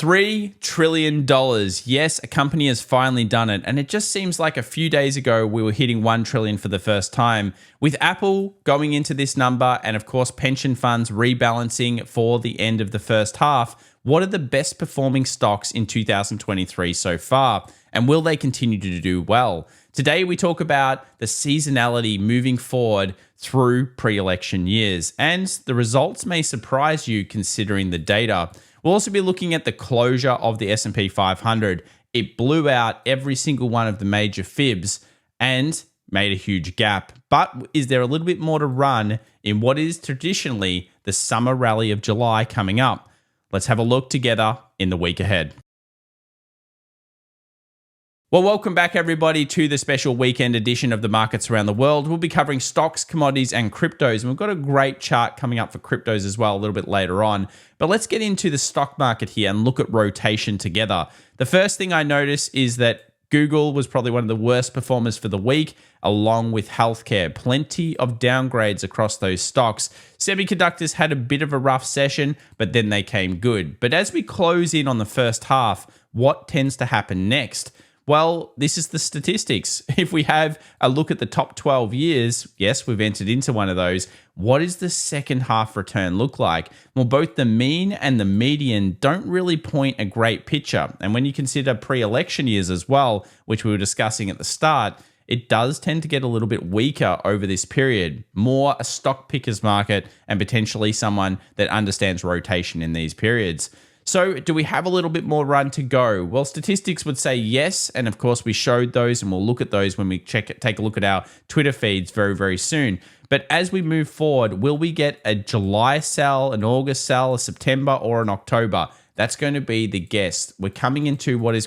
$3 trillion. Yes, a company has finally done it. And it just seems like a few days ago, we were hitting 1 trillion for the first time. With Apple going into this number and of course, pension funds rebalancing for the end of the first half, what are the best performing stocks in 2023 so far? And will they continue to do well? Today, we talk about the seasonality moving forward through pre-election years. And the results may surprise you considering the data. We'll also be looking at the closure of the S&P 500. It blew out every single one of the major fibs and made a huge gap. But is there a little bit more to run in what is traditionally the summer rally of July coming up? Let's have a look together in the week ahead. Well, welcome back everybody to the special weekend edition of the Markets Around the World. We'll be covering stocks, commodities, and cryptos. And we've got a great chart coming up for cryptos as well a little bit later on. But let's get into the stock market here and look at rotation together. The first thing I notice is that Google was probably one of the worst performers for the week, along with healthcare. Plenty of downgrades across those stocks. Semiconductors had a bit of a rough session, but then they came good. But as we close in on the first half, what tends to happen next? Well, this is the statistics. If we have a look at the top 12 years, yes, we've entered into one of those. What does the second half return look like? Well, both the mean and the median don't really point a great picture. And when you consider pre-election years as well, which we were discussing at the start, it does tend to get a little bit weaker over this period. More a stock picker's market and potentially someone that understands rotation in these periods. So do we have a little bit more run to go? Well, statistics would say yes. And of course, we showed those and we'll look at those when we take a look at our Twitter feeds very, very soon. But as we move forward, will we get a July sell, an August sell, a September, or an October? That's going to be the guess. We're coming into what is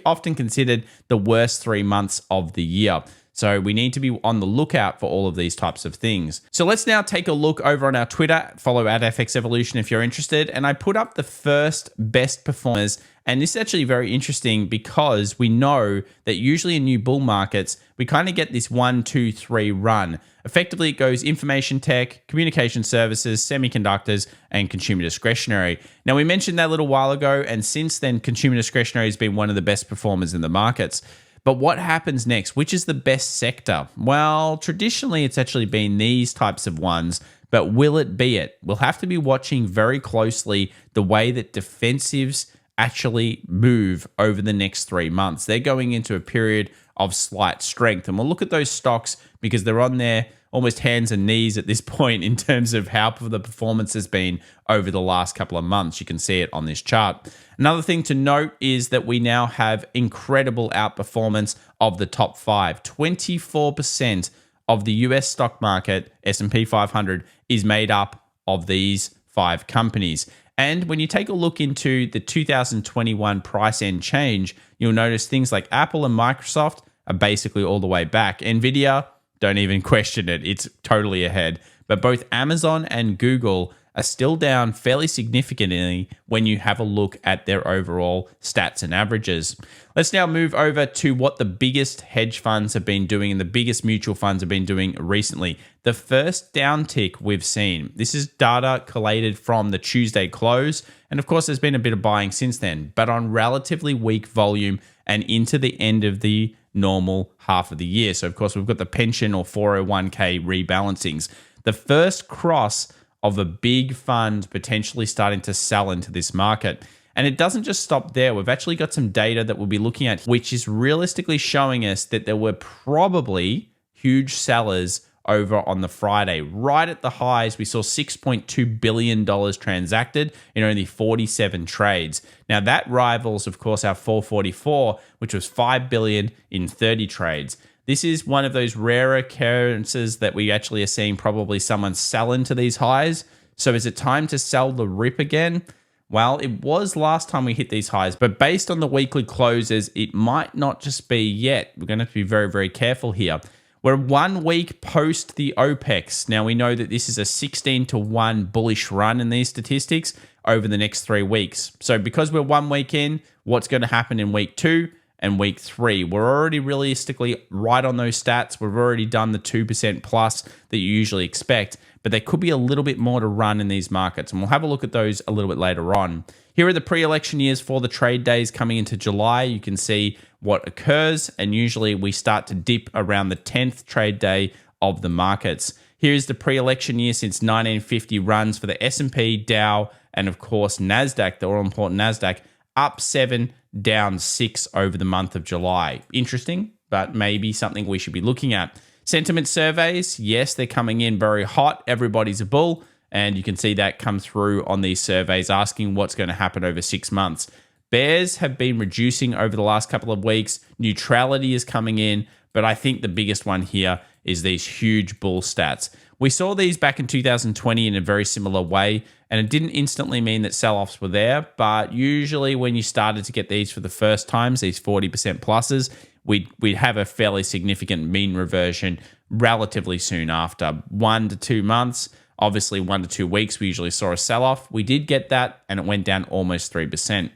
often considered the worst 3 months of the year. So we need to be on the lookout for all of these types of things. So let's now take a look over on our Twitter. Follow @FXEvolution if you're interested. And I put up the first best performers. And this is actually very interesting because we know that usually in new bull markets, we kind of get this 1, 2, 3 run. Effectively, it goes information tech, communication services, semiconductors, and consumer discretionary. Now, we mentioned that a little while ago. And since then, consumer discretionary has been one of the best performers in the markets. But what happens next? Which is the best sector? Well, traditionally, it's actually been these types of ones, but will it be it? We'll have to be watching very closely the way that defensives actually move over the next 3 months. They're going into a period of slight strength, and we'll look at those stocks because they're on there almost hands and knees at this point in terms of how the performance has been over the last couple of months. You can see it on this chart. Another thing to note is that we now have incredible outperformance of the top 5. 24% of the US stock market, S&P 500, is made up of these 5 companies. And when you take a look into the 2021 price end change, you'll notice things like Apple and Microsoft are basically all the way back. Nvidia, don't even question it. It's totally ahead. But both Amazon and Google are still down fairly significantly when you have a look at their overall stats and averages. Let's now move over to what the biggest hedge funds have been doing and the biggest mutual funds have been doing recently. The first downtick we've seen. This is data collated from the Tuesday close. And of course, there's been a bit of buying since then, but on relatively weak volume and into the end of the normal half of the year. So of course, we've got the pension or 401k rebalancings. The first cross of a big fund potentially starting to sell into this market. And it doesn't just stop there. We've actually got some data that we'll be looking at, which is realistically showing us that there were probably huge sellers over on the Friday. Right at the highs, we saw $6.2 billion transacted in only 47 trades. Now that rivals, of course, our 444, which was $5 billion in 30 trades. This is one of those rare occurrences that we actually are seeing probably someone sell into these highs. So is it time to sell the rip again? Well, it was last time we hit these highs, but based on the weekly closes, it might not just be yet. We're going to have to be very, very careful here. We're 1 week post the OPEX. Now we know that this is a 16-to-1 bullish run in these statistics over the next 3 weeks. So because we're 1 week in, what's going to happen in week 2? and week 3. We're already realistically right on those stats. We've already done the 2% plus that you usually expect, but there could be a little bit more to run in these markets, and we'll have a look at those a little bit later on. Here are the pre-election years for the trade days coming into July. You can see what occurs, and usually we start to dip around the 10th trade day of the markets. Here's the pre-election year since 1950 runs for the S&P, Dow, and of course NASDAQ, the all-important NASDAQ, up 7, down 6 over the month of July. Interesting, but maybe something we should be looking at. Sentiment surveys, yes, they're coming in very hot. Everybody's a bull, and you can see that come through on these surveys asking what's going to happen over 6 months. Bears have been reducing over the last couple of weeks. Neutrality is coming in, but I think the biggest one here is these huge bull stats. We saw these back in 2020 in a very similar way, and it didn't instantly mean that sell-offs were there, but usually when you started to get these for the first times, these 40% pluses, we'd have a fairly significant mean reversion relatively soon after. 1 to 2 months, obviously 1 to 2 weeks, we usually saw a sell-off. We did get that, and it went down almost 3%.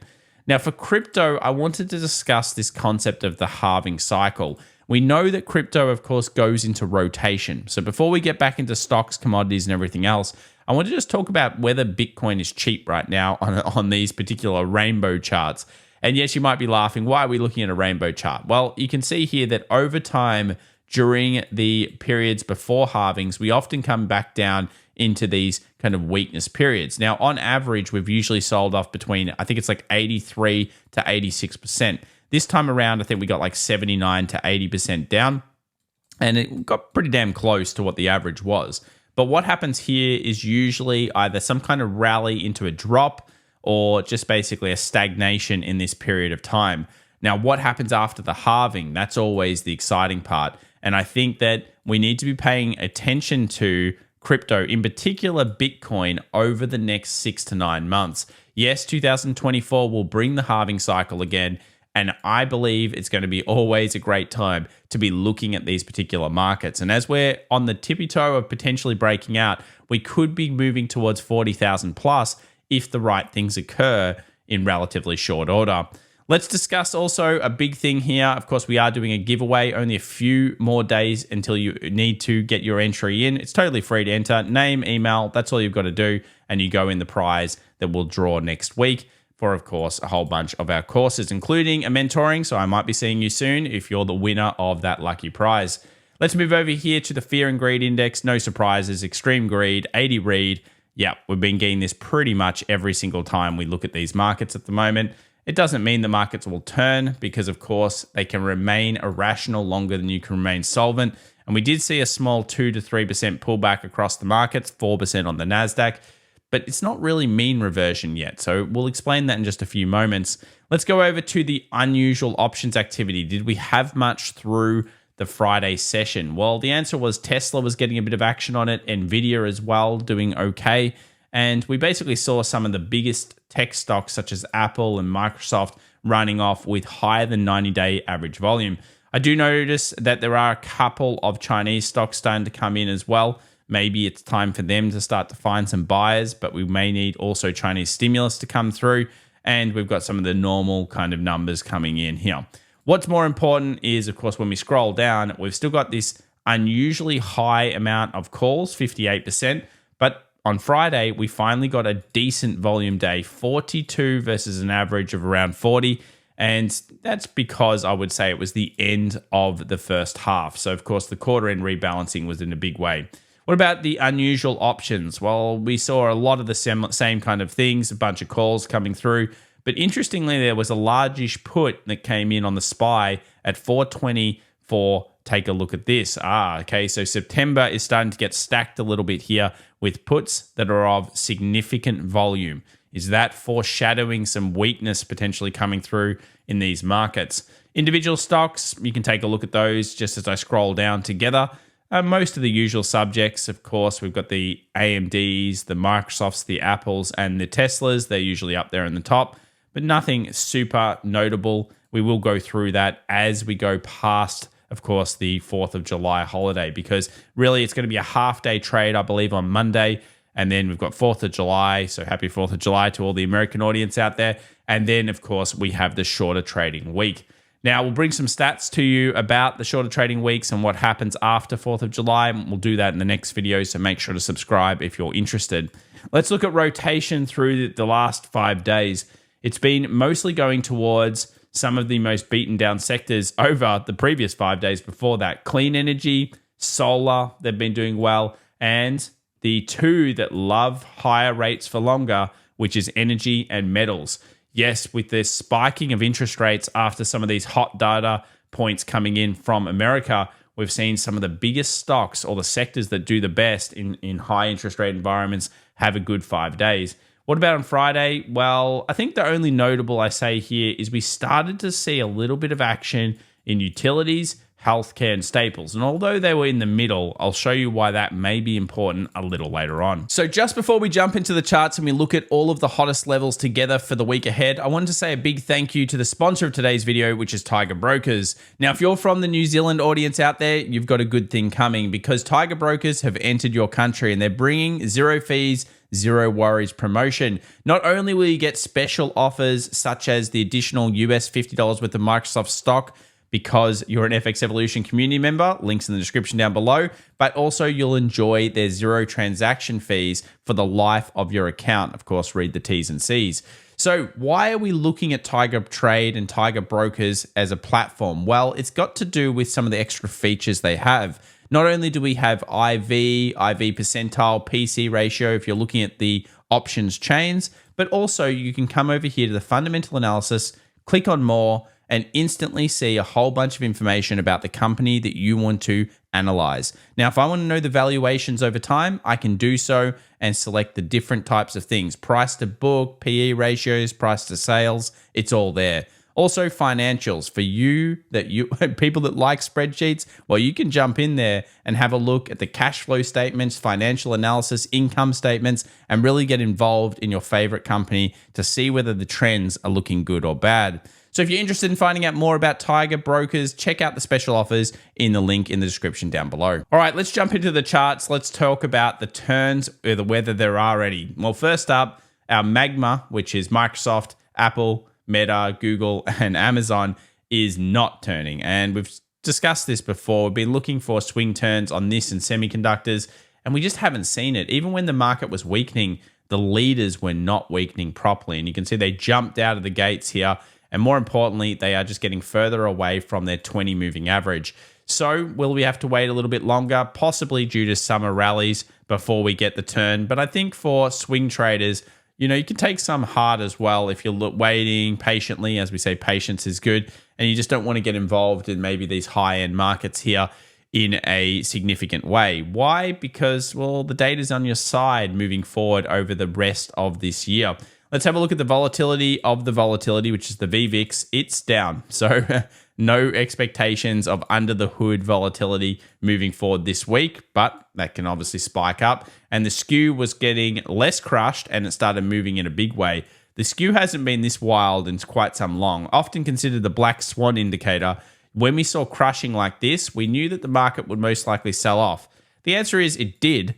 Now, for crypto, I wanted to discuss this concept of the halving cycle. We know that crypto, of course, goes into rotation. So before we get back into stocks, commodities, and everything else, I want to just talk about whether Bitcoin is cheap right now on these particular rainbow charts. And yes, you might be laughing, why are we looking at a rainbow chart? Well, you can see here that over time, during the periods before halvings, we often come back down into these kind of weakness periods. Now, on average, we've usually sold off between, I think it's like 83 to 86%. This time around, I think we got like 79 to 80% down, and it got pretty damn close to what the average was. But what happens here is usually either some kind of rally into a drop or just basically a stagnation in this period of time. Now, what happens after the halving? That's always the exciting part. And I think that we need to be paying attention to crypto, in particular Bitcoin, over the next 6 to 9 months. Yes, 2024 will bring the halving cycle again, and I believe it's going to be always a great time to be looking at these particular markets. And as we're on the tippy toe of potentially breaking out, we could be moving towards 40,000 plus if the right things occur in relatively short order. Let's discuss also a big thing here. Of course, we are doing a giveaway, only a few more days until you need to get your entry in. It's totally free to enter. Name, email, that's all you've got to do. And you go in the prize that we'll draw next week for, of course, a whole bunch of our courses, including a mentoring. So I might be seeing you soon if you're the winner of that lucky prize. Let's move over here to the Fear and Greed Index. No surprises, extreme greed, 80 read. Yeah, we've been getting this pretty much every single time we look at these markets at the moment. It doesn't mean the markets will turn because, of course, they can remain irrational longer than you can remain solvent. And we did see a small 2 to 3% pullback across the markets, 4% on the NASDAQ, but it's not really mean reversion yet. So we'll explain that in just a few moments. Let's go over to the unusual options activity. Did we have much through the Friday session? Well, the answer was Tesla was getting a bit of action on it, Nvidia as well, doing okay. And we basically saw some of the biggest tech stocks such as Apple and Microsoft running off with higher than 90-day average volume. I do notice that there are a couple of Chinese stocks starting to come in as well. Maybe it's time for them to start to find some buyers, but we may need also Chinese stimulus to come through. And we've got some of the normal kind of numbers coming in here. What's more important is, of course, when we scroll down, we've still got this unusually high amount of calls, 58%, but on Friday, we finally got a decent volume day, 42 versus an average of around 40. And that's because I would say it was the end of the first half. So, of course, the quarter end rebalancing was in a big way. What about the unusual options? Well, we saw a lot of the same kind of things, a bunch of calls coming through. But interestingly, there was a largish put that came in on the SPY at 420 for take a look at this. Okay, so September is starting to get stacked a little bit here with puts that are of significant volume. Is that foreshadowing some weakness potentially coming through in these markets? Individual stocks, you can take a look at those just as I scroll down together. Most of the usual subjects, of course, we've got the AMDs, the Microsofts, the Apples, and the Teslas. They're usually up there in the top, but nothing super notable. We will go through that as we go past, of course, the 4th of July holiday, because really it's going to be a half-day trade, I believe, on Monday. And then we've got 4th of July, so happy 4th of July to all the American audience out there. And then, of course, we have the shorter trading week. Now, we'll bring some stats to you about the shorter trading weeks and what happens after 4th of July. And we'll do that in the next video, so make sure to subscribe if you're interested. Let's look at rotation through the last 5 days. It's been mostly going towards some of the most beaten down sectors over the previous 5 days before that. Clean energy, solar, they've been doing well. And the two that love higher rates for longer, which is energy and metals. Yes, with this spiking of interest rates after some of these hot data points coming in from America, we've seen some of the biggest stocks or the sectors that do the best in high interest rate environments have a good 5 days. What about on Friday? Well, I think the only notable I say here is we started to see a little bit of action in utilities, healthcare, and staples. And although they were in the middle, I'll show you why that may be important a little later on. So just before we jump into the charts and we look at all of the hottest levels together for the week ahead, I wanted to say a big thank you to the sponsor of today's video, which is Tiger Brokers. Now, if you're from the New Zealand audience out there, you've got a good thing coming because Tiger Brokers have entered your country and they're bringing zero fees, zero worries promotion. Not only will you get special offers such as the additional $50 worth of Microsoft stock because you're an FX Evolution community member, links in the description down below, but also you'll enjoy their zero transaction fees for the life of your account. Of course, read the T's and C's. So why are we looking at Tiger Trade and Tiger Brokers as a platform? Well, it's got to do with some of the extra features they have. Not only do we have IV percentile, PC ratio, if you're looking at the options chains, but also you can come over here to the fundamental analysis, click on more, and instantly see a whole bunch of information about the company that you want to analyze. Now, if I want to know the valuations over time, I can do so and select the different types of things. Price to book, PE ratios, price to sales, it's all there. Also financials for you people that like spreadsheets. Well, you can jump in there and have a look at the cash flow statements, financial analysis, income statements, and really get involved in your favorite company to see whether the trends are looking good or bad. So if you're interested in finding out more about Tiger Brokers, check out the special offers in the link in the description down below. All right, let's jump into the charts. Let's talk about the turns, or whether there are any. Well, first up, our magma, which is Microsoft, Apple, Meta, Google, and Amazon, is not turning. And we've discussed this before. We've been looking for swing turns on this and semiconductors, and we just haven't seen it. Even when the market was weakening, the leaders were not weakening properly. And you can see they jumped out of the gates here. And more importantly, they are just getting further away from their 20 moving average. So will we have to wait a little bit longer, possibly due to summer rallies before we get the turn? But I think for swing traders, you can take some hard as well if you're waiting patiently. As we say, patience is good. And you just don't want to get involved in maybe these high-end markets here in a significant way. Why? Because, well, the data's on your side moving forward over the rest of this year. Let's have a look at the volatility of the volatility, which is the VVIX. It's down. So no expectations of under the hood volatility moving forward this week, but that can obviously spike up. And the skew was getting less crushed and it started moving in a big way. The skew hasn't been this wild in quite some long. Often considered the black swan indicator. When we saw crushing like this, we knew that the market would most likely sell off. The answer is it did,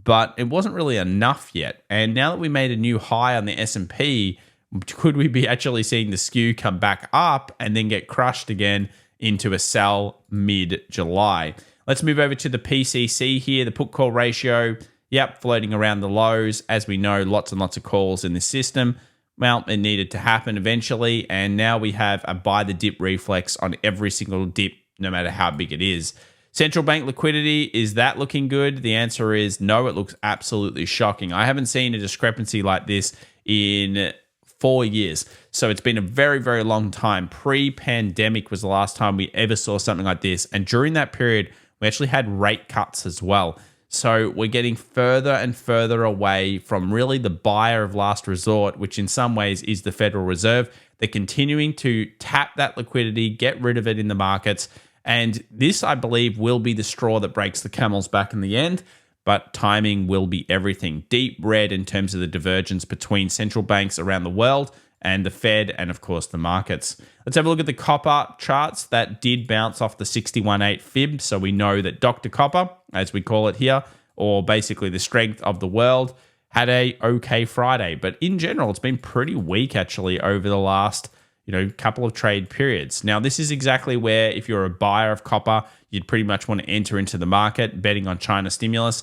but it wasn't really enough yet. And now that we made a new high on the S&P, could we be actually seeing the skew come back up and then get crushed again into a sell mid-July? Let's move over to the PCC here, the put-call ratio. Yep, floating around the lows. As we know, lots and lots of calls in this system. Well, it needed to happen eventually, and now we have a buy-the-dip reflex on every single dip, no matter how big it is. Central bank liquidity, is that looking good? The answer is no, it looks absolutely shocking. I haven't seen a discrepancy like this in 4 years. So it's been a very, very long time. Pre-pandemic was the last time we ever saw something like this. And during that period, we actually had rate cuts as well. So we're getting further and further away from really the buyer of last resort, which in some ways is the Federal Reserve. They're continuing to tap that liquidity, get rid of it in the markets. And this, I believe, will be the straw that breaks the camel's back in the end, but timing will be everything. Deep red in terms of the divergence between central banks around the world and the Fed and, of course, the markets. Let's have a look at the copper charts. That did bounce off the 61.8 fib, so we know that Dr. Copper, as we call it here, or basically the strength of the world, had a okay Friday. But in general, it's been pretty weak, actually, over the last couple of trade periods. Now, this is exactly where, if you're a buyer of copper, you'd pretty much want to enter into the market betting on China stimulus.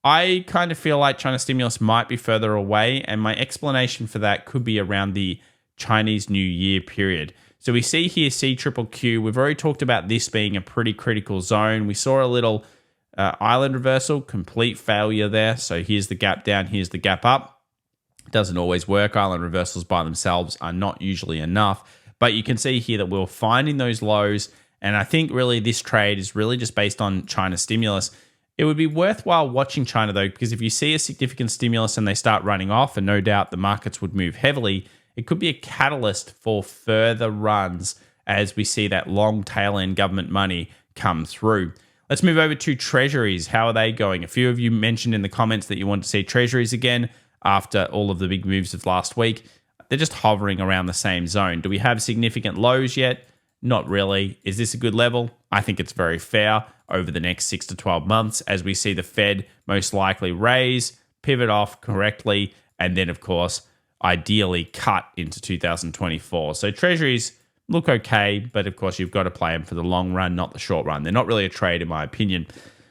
I kind of feel like China stimulus might be further away, and my explanation for that could be around the Chinese New Year period. So we see here CQQQ. We've already talked about this being a pretty critical zone. We saw a little island reversal, complete failure there. So here's the gap down, here's the gap up. Doesn't always work. Island reversals by themselves are not usually enough. But you can see here that we're finding those lows. And I think really this trade is really just based on China stimulus. It would be worthwhile watching China though, because if you see a significant stimulus and they start running off, and no doubt the markets would move heavily, it could be a catalyst for further runs as we see that long tail end government money come through. Let's move over to treasuries. How are they going? A few of you mentioned in the comments that you want to see treasuries again after all of the big moves of last week. They're just hovering around the same zone. Do we have significant lows yet? Not really. Is this a good level? I think it's very fair over the next 6 to 12 months as we see the Fed most likely raise, pivot off correctly, and then, of course, ideally cut into 2024. So treasuries look okay, but of course, you've got to play them for the long run, not the short run. They're not really a trade, in my opinion.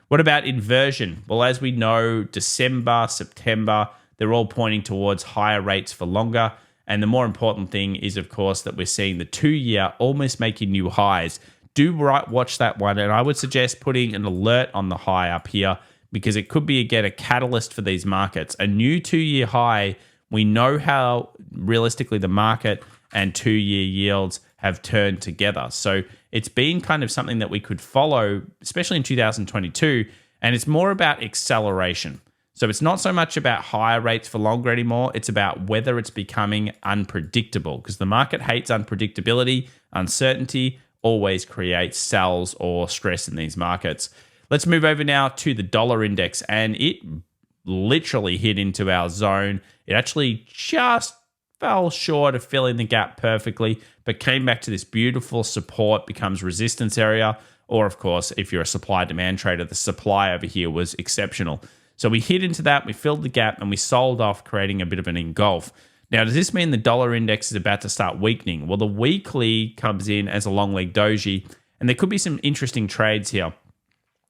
What about inversion? Well, as we know, December, September, they're all pointing towards higher rates for longer. And the more important thing is, of course, that we're seeing the 2-year almost making new highs. Do watch that one. And I would suggest putting an alert on the high up here, because it could be, again, a catalyst for these markets. A new 2-year high. We know how realistically the market and 2-year yields have turned together. So it's been kind of something that we could follow, especially in 2022. And it's more about acceleration. So it's not so much about higher rates for longer anymore. It's about whether it's becoming unpredictable, because the market hates unpredictability. Uncertainty always creates sells or stress in these markets. Let's move over now to the dollar index, and it literally hit into our zone. It actually just fell short of filling the gap perfectly, but came back to this beautiful support, becomes resistance area. Or of course, if you're a supply demand trader, the supply over here was exceptional. So we hit into that, we filled the gap, and we sold off, creating a bit of an engulf. Now, does this mean the dollar index is about to start weakening? Well, the weekly comes in as a long leg doji, and there could be some interesting trades here.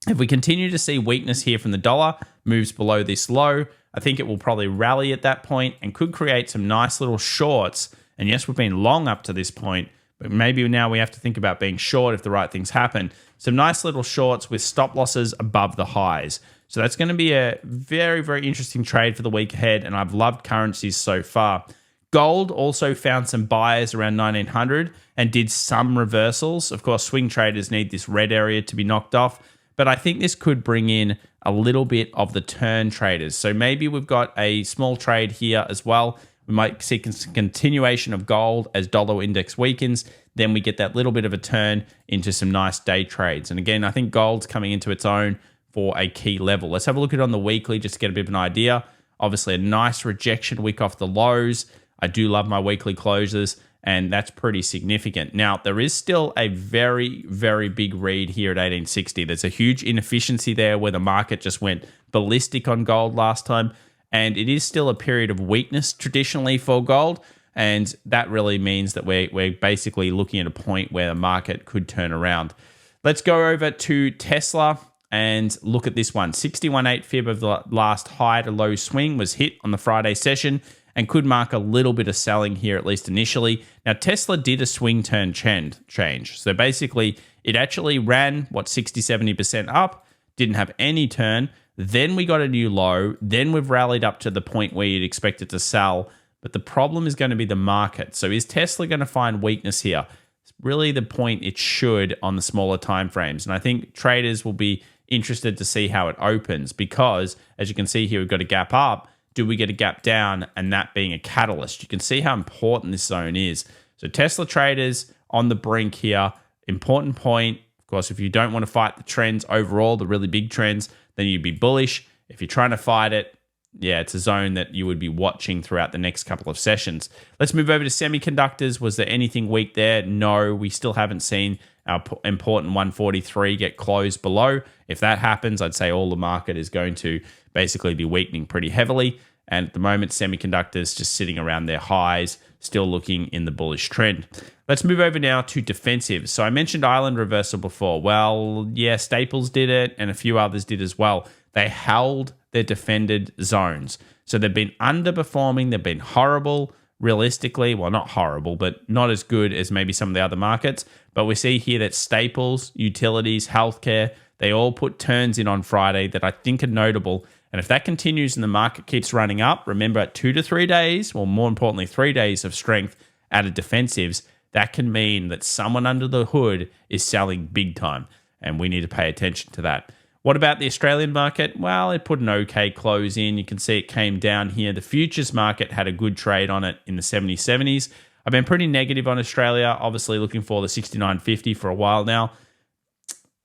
If we continue to see weakness here from the dollar, moves below this low, I think it will probably rally at that point and could create some nice little shorts. And yes, we've been long up to this point, but maybe now we have to think about being short if the right things happen. Some nice little shorts with stop losses above the highs. So that's going to be a very, very interesting trade for the week ahead, and I've loved currencies so far. Gold also found some buyers around 1900 and did some reversals. Of course, swing traders need this red area to be knocked off, but I think this could bring in a little bit of the turn traders. So maybe we've got a small trade here as well. We might see continuation of gold as dollar index weakens. Then we get that little bit of a turn into some nice day trades. And again, I think gold's coming into its own for a key level. Let's have a look at it on the weekly just to get a bit of an idea. Obviously, a nice rejection week off the lows. I do love my weekly closures, and that's pretty significant. Now, there is still a very, very big read here at 1860. There's a huge inefficiency there where the market just went ballistic on gold last time, and it is still a period of weakness traditionally for gold, and that really means that we're basically looking at a point where the market could turn around. Let's go over to Tesla and look at this one. 61.8 fib of the last high to low swing was hit on the Friday session and could mark a little bit of selling here, at least initially. Now, Tesla did a swing turn change. So basically, it actually ran, 60-70% up, didn't have any turn. Then we got a new low. Then we've rallied up to the point where you'd expect it to sell. But the problem is going to be the market. So is Tesla going to find weakness here? It's really the point it should on the smaller time frames. And I think traders will be interested to see how it opens, because as you can see here, we've got a gap up. Do we get a gap down, and that being a catalyst? You can see how important this zone is. So Tesla traders on the brink here. Important point. Of course, if you don't want to fight the trends overall, the really big trends, then you'd be bullish. If you're trying to fight it, yeah, it's a zone that you would be watching throughout the next couple of sessions. Let's move over to semiconductors. Was there anything weak there? No, we still haven't seen our important 143 get closed below. If that happens, I'd say all the market is going to basically be weakening pretty heavily. And at the moment, semiconductors just sitting around their highs, still looking in the bullish trend. Let's move over now to defensive. So I mentioned island reversal before. Well, yeah, Staples did it and a few others did as well. They held their defended zones. So they've been underperforming. They've been horrible. Realistically, well, not horrible, but not as good as maybe some of the other markets. But we see here that staples, utilities, healthcare, they all put turns in on Friday that I think are notable. And if that continues and the market keeps running up, remember 2 to 3 days, well, more importantly, 3 days of strength out of defensives, that can mean that someone under the hood is selling big time. And we need to pay attention to that. What about the Australian market? Well, it put an okay close in. You can see it came down here. The futures market had a good trade on it in the 70s. I've been pretty negative on Australia, obviously looking for the 69.50 for a while now.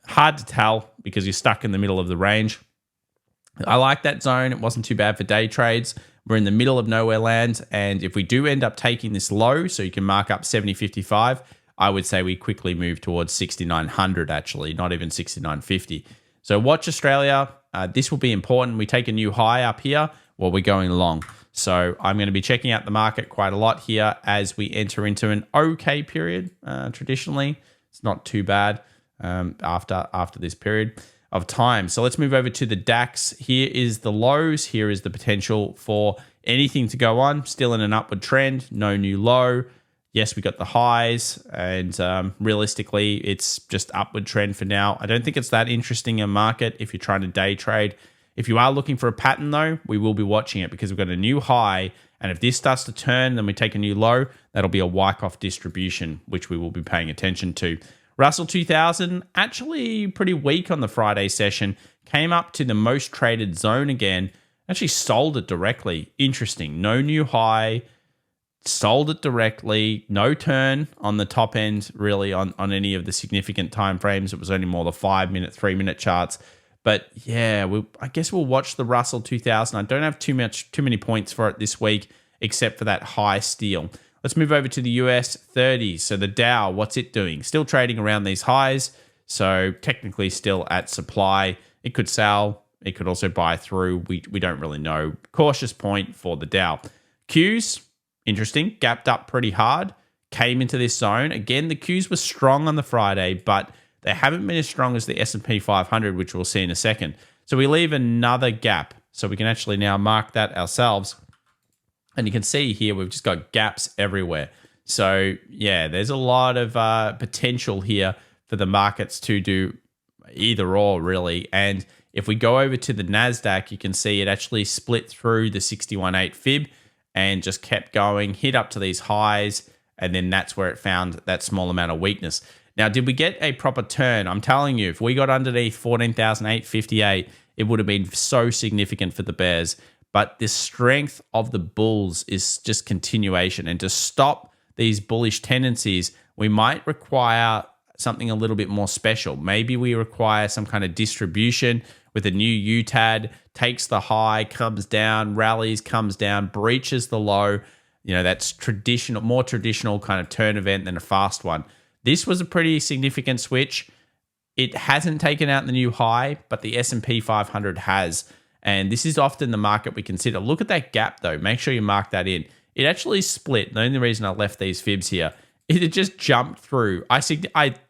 Hard to tell because you're stuck in the middle of the range. I like that zone. It wasn't too bad for day trades. We're in the middle of nowhere land. And if we do end up taking this low, so you can mark up 70.55, I would say we quickly move towards 6900 actually, not even 69.50. So watch Australia. This will be important. We take a new high up here while we're going long. So I'm going to be checking out the market quite a lot here as we enter into an okay period. Traditionally, it's not too bad after this period of time. So let's move over to the DAX. Here is the lows. Here is the potential for anything to go on. Still in an upward trend. No new low. Yes, we got the highs, and realistically, it's just upward trend for now. I don't think it's that interesting a market if you're trying to day trade. If you are looking for a pattern, though, we will be watching it because we've got a new high, and if this starts to turn, then we take a new low. That'll be a Wyckoff distribution, which we will be paying attention to. Russell 2000, actually pretty weak on the Friday session, came up to the most traded zone again, actually sold it directly. Interesting. No new high. Sold it directly, no turn on the top end, really, on any of the significant time frames. It was only more the 5-minute, 3-minute charts. But yeah, I guess we'll watch the Russell 2000. I don't have too many points for it this week, except for that high steal. Let's move over to the US 30. So the Dow, what's it doing? Still trading around these highs. So technically still at supply. It could sell. It could also buy through. We don't really know. Cautious point for the Dow. Qs. Interesting, gapped up pretty hard, came into this zone. Again, the Qs were strong on the Friday, but they haven't been as strong as the S&P 500, which we'll see in a second. So we leave another gap. So we can actually now mark that ourselves. And you can see here, we've just got gaps everywhere. So yeah, there's a lot of potential here for the markets to do either or, really. And if we go over to the NASDAQ, you can see it actually split through the 61.8 fib and just kept going, hit up to these highs, and then that's where it found that small amount of weakness. Now, did we get a proper turn? I'm telling you, if we got underneath 14,858, it would have been so significant for the bears. But the strength of the bulls is just continuation. And to stop these bullish tendencies, we might require something a little bit more special. Maybe we require some kind of distribution with a new UTAD, takes the high, comes down, rallies, comes down, breaches the low. You know, that's traditional, more traditional kind of turn event than a fast one. This was a pretty significant switch. It hasn't taken out the new high, but the S&P 500 has. And this is often the market we consider. Look at that gap, though. Make sure you mark that in. It actually split. The only reason I left these fibs here, it just jumped through. I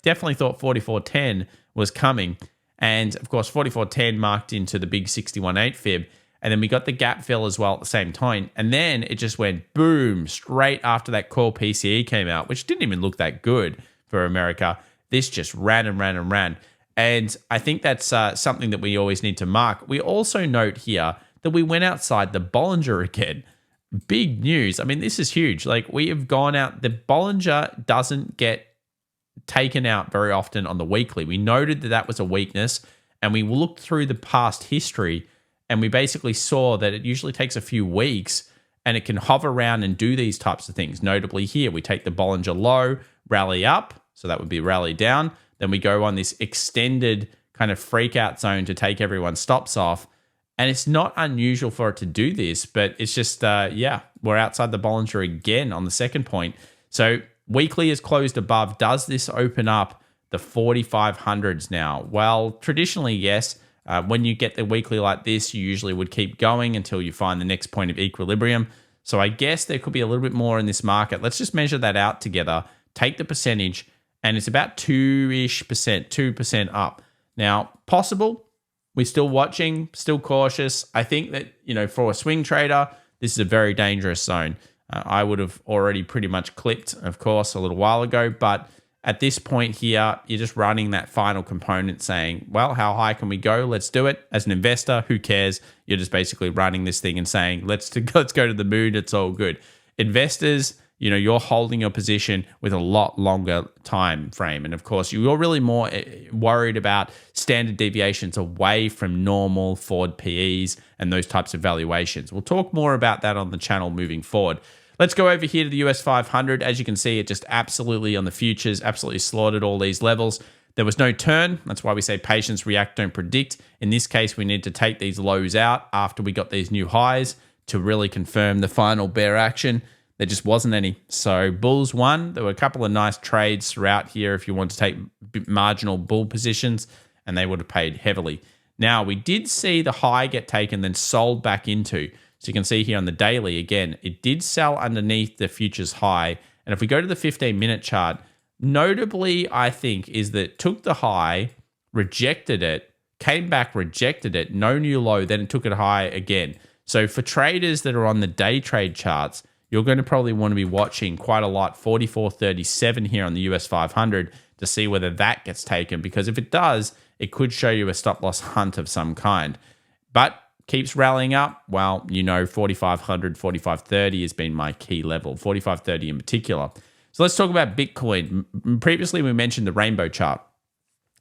definitely thought 44.10 was coming. And of course, 44.10 marked into the big 61.8 fib. And then we got the gap fill as well at the same time. And then it just went boom straight after that core PCE came out, which didn't even look that good for America. This just ran and ran and ran. And I think that's something that we always need to mark. We also note here that we went outside the Bollinger again. Big news. I mean, this is huge. Like, we have gone out. The Bollinger doesn't get taken out very often on the weekly. We noted that that was a weakness, and we looked through the past history, and we basically saw that it usually takes a few weeks, and it can hover around and do these types of things. Notably here, we take the Bollinger low, rally up, so that would be rally down. Then we go on this extended kind of freak out zone to take everyone's stops off. And it's not unusual for it to do this, but it's just, we're outside the Bollinger again on the second point. So weekly is closed above. Does this open up the 4,500s now? Well, traditionally, yes. When you get the weekly like this, you usually would keep going until you find the next point of equilibrium. So I guess there could be a little bit more in this market. Let's just measure that out together. Take the percentage, and it's about 2-ish percent, 2% up. Now, possible. We're still watching, still cautious. I think that, for a swing trader, this is a very dangerous zone. I would have already pretty much clipped, of course, a little while ago. But at this point here, you're just running that final component saying, well, how high can we go? Let's do it. As an investor, who cares? You're just basically running this thing and saying, let's go to the moon. It's all good. Investors, you're holding your position with a lot longer time frame. And of course, you're really more worried about standard deviations away from normal forward PEs and those types of valuations. We'll talk more about that on the channel moving forward. Let's go over here to the US 500. As you can see, it just absolutely on the futures, absolutely slaughtered all these levels. There was no turn. That's why we say patience, react, don't predict. In this case, we need to take these lows out after we got these new highs to really confirm the final bear action. There just wasn't any. So bulls won. There were a couple of nice trades throughout here if you want to take marginal bull positions, and they would have paid heavily. Now, we did see the high get taken, then sold back into. So you can see here on the daily, again, it did sell underneath the futures high. And if we go to the 15-minute chart, notably, I think, is that it took the high, rejected it, came back, rejected it, no new low, then it took it high again. So for traders that are on the day trade charts, you're going to probably want to be watching quite a lot, 44.37 here on the US 500 to see whether that gets taken, because if it does, it could show you a stop loss hunt of some kind. But keeps rallying up, well, 4,500, 45.30 has been my key level, 45.30 in particular. So let's talk about Bitcoin. Previously, we mentioned the rainbow chart.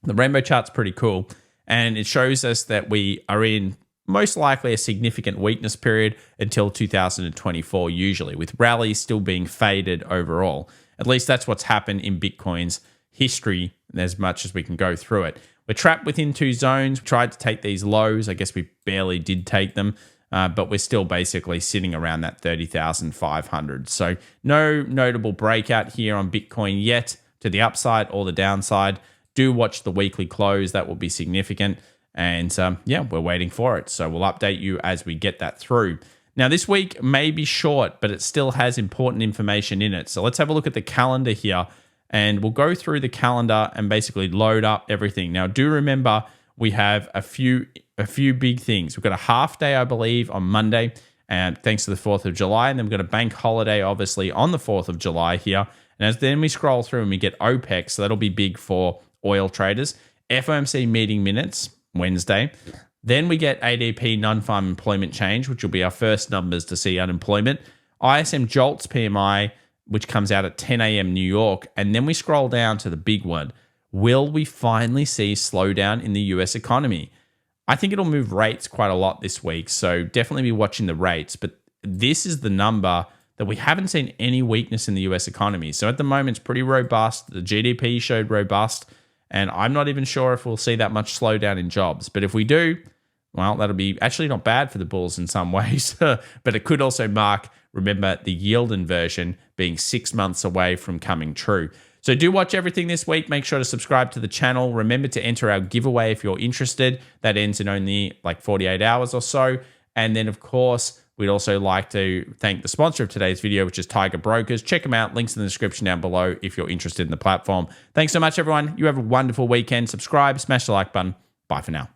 The rainbow chart's pretty cool, and it shows us that we are in most likely a significant weakness period until 2024, usually, with rallies still being faded overall. At least that's what's happened in Bitcoin's history, as much as we can go through it. We're trapped within two zones. We tried to take these lows. I guess we barely did take them, but we're still basically sitting around that 30,500. So no notable breakout here on Bitcoin yet to the upside or the downside. Do watch the weekly close. That will be significant. And we're waiting for it. So we'll update you as we get that through. Now, this week may be short, but it still has important information in it. So let's have a look at the calendar here. And we'll go through the calendar and basically load up everything. Now, do remember we have a few big things. We've got a half day, I believe, on Monday, and thanks to the 4th of July. And then we've got a bank holiday, obviously, on the 4th of July here. And then we scroll through and we get OPEC, so that'll be big for oil traders. FOMC meeting minutes, Wednesday. Then we get ADP non-farm employment change, which will be our first numbers to see unemployment. ISM JOLTS PMI, which comes out at 10 a.m. New York. And then we scroll down to the big one. Will we finally see slowdown in the US economy? I think it'll move rates quite a lot this week, so definitely be watching the rates. But this is the number that we haven't seen any weakness in the US economy. So at the moment, it's pretty robust. The GDP showed robust, and I'm not even sure if we'll see that much slowdown in jobs. But if we do, well, that'll be actually not bad for the bulls in some ways. But it could also mark, remember, the yield inversion being 6 months away from coming true. So do watch everything this week. Make sure to subscribe to the channel. Remember to enter our giveaway if you're interested. That ends in only like 48 hours or so. And then, of course, we'd also like to thank the sponsor of today's video, which is Tiger Brokers. Check them out. Links in the description down below if you're interested in the platform. Thanks so much, everyone. You have a wonderful weekend. Subscribe, smash the like button. Bye for now.